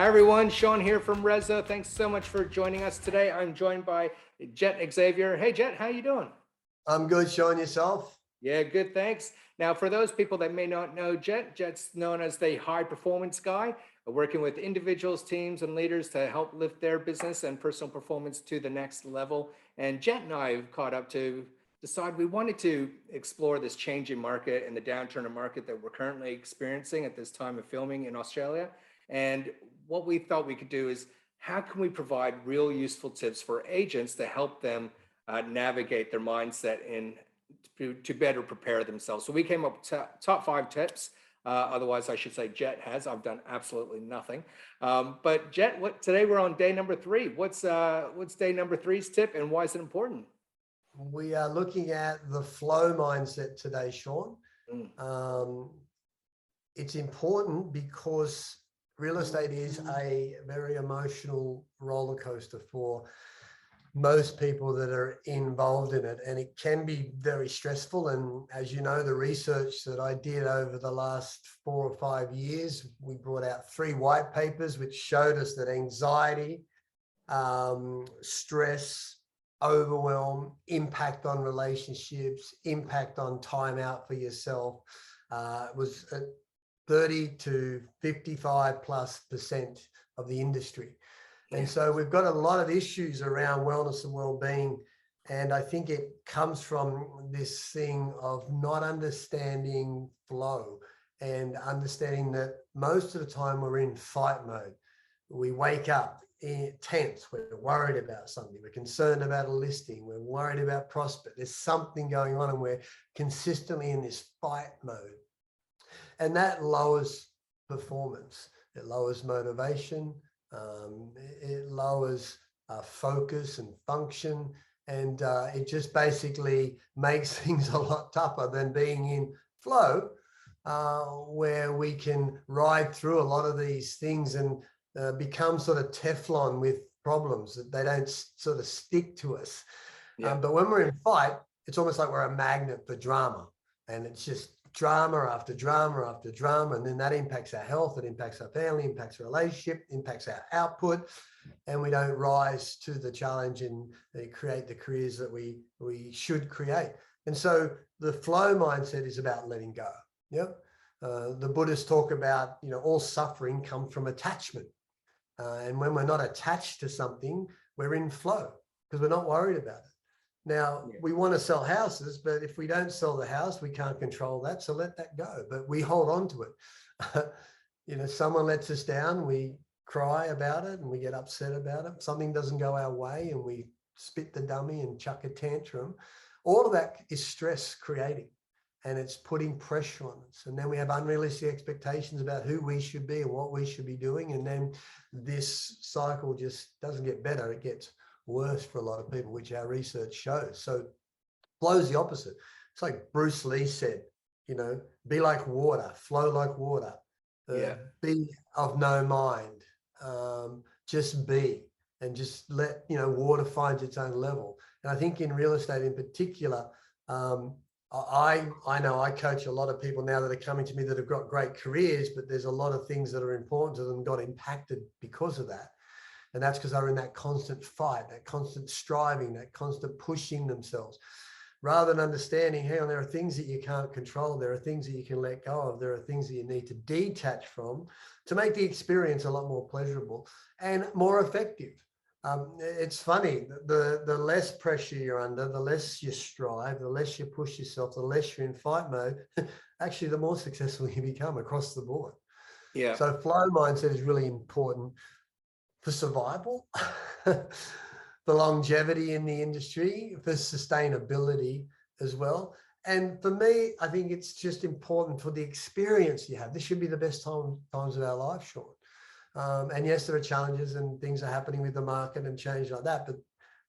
Hi everyone, Sean here from Rezo. Thanks so much for joining us today. I'm joined by Jet Xavier. Hey Jet, how you doing? I'm good, Sean. Yourself? Yeah, good, thanks. Now, for those people that may not know Jet's known as the high performance guy, working with individuals, teams, and leaders to help lift their business and personal performance to the next level. And Jet and I have caught up to decide we wanted to explore this changing market and the downturn of market that we're currently experiencing at this time of filming in Australia. And what we thought we could do is how can we provide real useful tips for agents to help them navigate their mindset in to better prepare themselves. So we came up with top 5 tips. Otherwise, I should say Jet has. I've done absolutely nothing. But Jet, today we're on day number 3. What's day number three's tip, and why is it important? We are looking at the flow mindset today, Sean. It's important because real estate is a very emotional roller coaster for most people that are involved in it, and it can be very stressful. And as you know, the research that I did over the last 4 or 5 years, we brought out 3 white papers which showed us that anxiety, stress, overwhelm, impact on relationships, impact on time out for yourself was at 30 to 55+% of the industry. And so we've got a lot of issues around wellness and well-being. And I think it comes from this thing of not understanding flow and understanding that most of the time we're in fight mode. We wake up tense, we're worried about something, we're concerned about a listing, we're worried about prospect. There's something going on and we're consistently in this fight mode. And that lowers performance, it lowers motivation, it lowers focus and function, and it just basically makes things a lot tougher than being in flow, where we can ride through a lot of these things and become sort of Teflon with problems, that they don't sort of stick to us. But when we're in fight, it's almost like we're a magnet for drama, and it's just drama after drama after drama, and then that impacts our health, it impacts our family, impacts our relationship, impacts our output, and we don't rise to the challenge and create the careers that we should create. And so the flow mindset is about letting go. The Buddhists talk about, all suffering comes from attachment, and when we're not attached to something, we're in flow because we're not worried about it. Now, we want to sell houses, but if we don't sell the house, we can't control that. So let that go, but we hold on to it. Someone lets us down, we cry about it and we get upset about it. Something doesn't go our way and we spit the dummy and chuck a tantrum. All of that is stress creating, and it's putting pressure on us. And then we have unrealistic expectations about who we should be and what we should be doing. And then this cycle just doesn't get better. It gets worse for a lot of people, which our research shows. So flow's the opposite. It's like Bruce Lee said, be like water, flow like water, be of no mind, just be, and just let, water find its own level. And I think in real estate in particular, I know I coach a lot of people now that are coming to me that have got great careers, but there's a lot of things that are important to them got impacted because of that. And that's because they're in that constant fight, that constant striving, that constant pushing themselves, rather than understanding, hey, there are things that you can't control. There are things that you can let go of. There are things that you need to detach from to make the experience a lot more pleasurable and more effective. It's funny, the less pressure you're under, the less you strive, the less you push yourself, the less you're in fight mode, actually, the more successful you become across the board. So flow mindset is really important for survival, for longevity in the industry, for sustainability as well. And for me, I think it's just important for the experience you have. This should be the best times of our life, Sean. And yes, there are challenges and things are happening with the market and change like that, but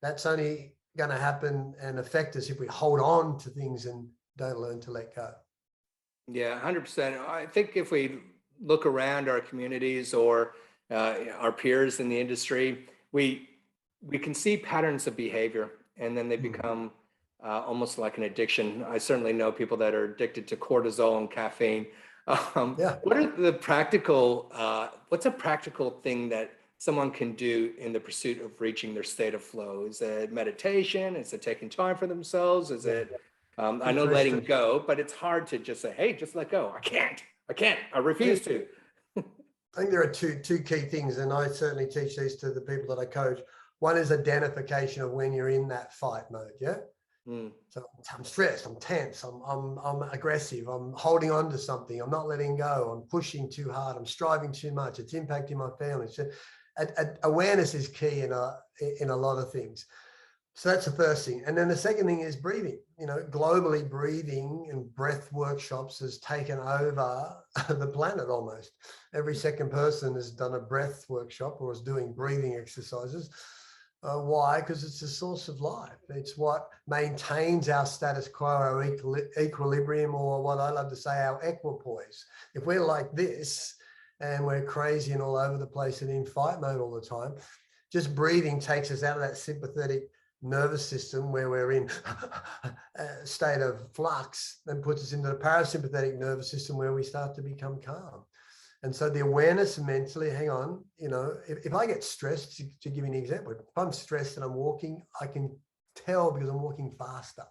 that's only going to happen and affect us if we hold on to things and don't learn to let go. Yeah, 100%. I think if we look around our communities or our peers in the industry, we can see patterns of behavior, and then they become almost like an addiction. I certainly know people that are addicted to cortisol and caffeine. Yeah. What are the practical, what's a practical thing that someone can do in the pursuit of reaching their state of flow? Is it meditation? Is it taking time for themselves? Is Yeah. it, I Good know letting question. go, but it's hard to just say, hey, just let go. I I refuse think, to. I think there are two key things, and I certainly teach these to the people that I coach. One is identification of when you're in that fight mode. Yeah. Mm, So I'm stressed, I'm tense, I'm aggressive, I'm holding on to something, I'm not letting go, I'm pushing too hard, I'm striving too much, it's impacting my family. So awareness is key in a lot of things. So that's the first thing. And then the second thing is breathing. You know, globally, breathing and breath workshops has taken over the planet almost. Every second person has done a breath workshop or is doing breathing exercises. Why? Because it's a source of life. It's what maintains our status quo, our equilibrium, or what I love to say, our equipoise. If we're like this and we're crazy and all over the place and in fight mode all the time, just breathing takes us out of that sympathetic nervous system where we're in a state of flux and puts us into the parasympathetic nervous system where we start to become calm. And so the awareness mentally, hang on, you know, if I get stressed, to give you an example, if I'm stressed and I'm walking, I can tell because I'm walking faster.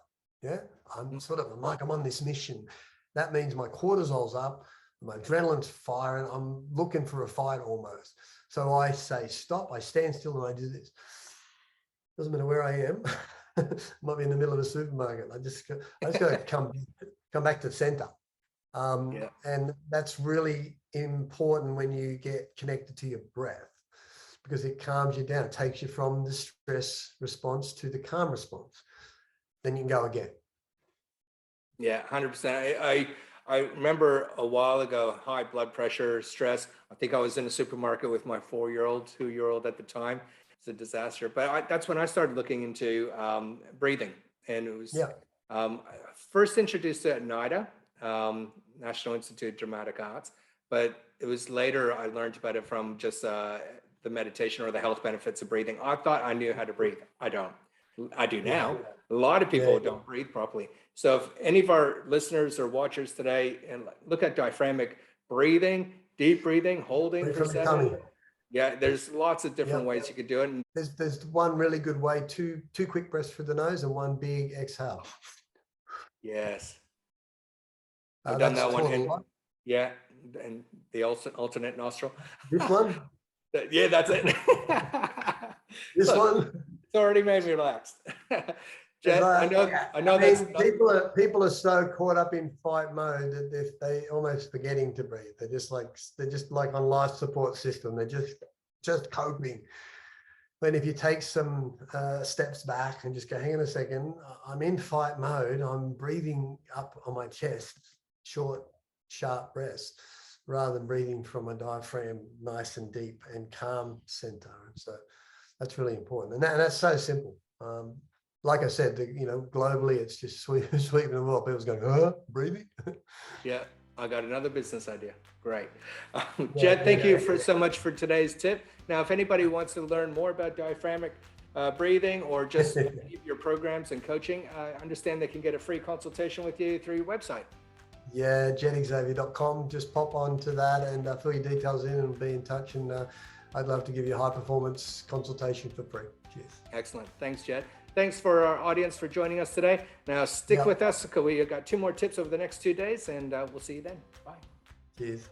Yeah. I'm like, I'm on this mission. That means my cortisol's up, my adrenaline's firing. I'm looking for a fight almost. So I say, stop, I stand still and I do this. Doesn't matter where I am. Might be in the middle of a supermarket. I just got to come back to center. yeah. And that's really important when you get connected to your breath, because it calms you down. It takes you from the stress response to the calm response. Then you can go again. Yeah, 100%. I remember a while ago, high blood pressure, stress. I think I was in a supermarket with my 4-year-old, 2-year-old at the time. It's a disaster. But that's when I started looking into breathing. And it was Yeah. first introduced to NIDA, National Institute of Dramatic Arts. But it was later I learned about it from just the meditation or the health benefits of breathing. I thought I knew how to breathe. I don't. I do Yeah. now. A lot of people Yeah. don't breathe properly. So if any of our listeners or watchers today and look at diaphragmatic breathing, deep breathing, holding Breathe for from the 7. tummy. Yeah, there's lots of different Yeah. ways you could do it. And There's one really good way, two quick breaths through the nose and one big exhale. yes, I've done That's that one. taught a And lot. yeah, and the alternate nostril. This one, Yeah, that's it. this Look, one. it's already made me relaxed. Jet, I know that's mean, not, people are so caught up in fight mode that they almost forgetting to breathe. They're just like on life support system. They're just coping. But if you take some steps back and just go, hang on a second, I'm in fight mode. I'm breathing up on my chest, short, sharp breaths, rather than breathing from a diaphragm, nice and deep and calm center. And so that's really important. And that's so simple. Like I said, globally, it's just sweeping the world. People's going, breathing. yeah, I got another business idea. Great. Yeah, Jed, thank you so much for today's tip. Now, if anybody wants to learn more about diaphragmatic breathing or just your programs and coaching, I understand they can get a free consultation with you through your website. Yeah, jenxavier.com. Just pop on to that and fill your details in and be in touch. And I'd love to give you a high performance consultation for free. Cheers. Excellent. Thanks, Jed. Thanks for our audience for joining us today. Now stick with us because we got 2 more tips over the next 2 days, and we'll see you then. Bye. Cheers.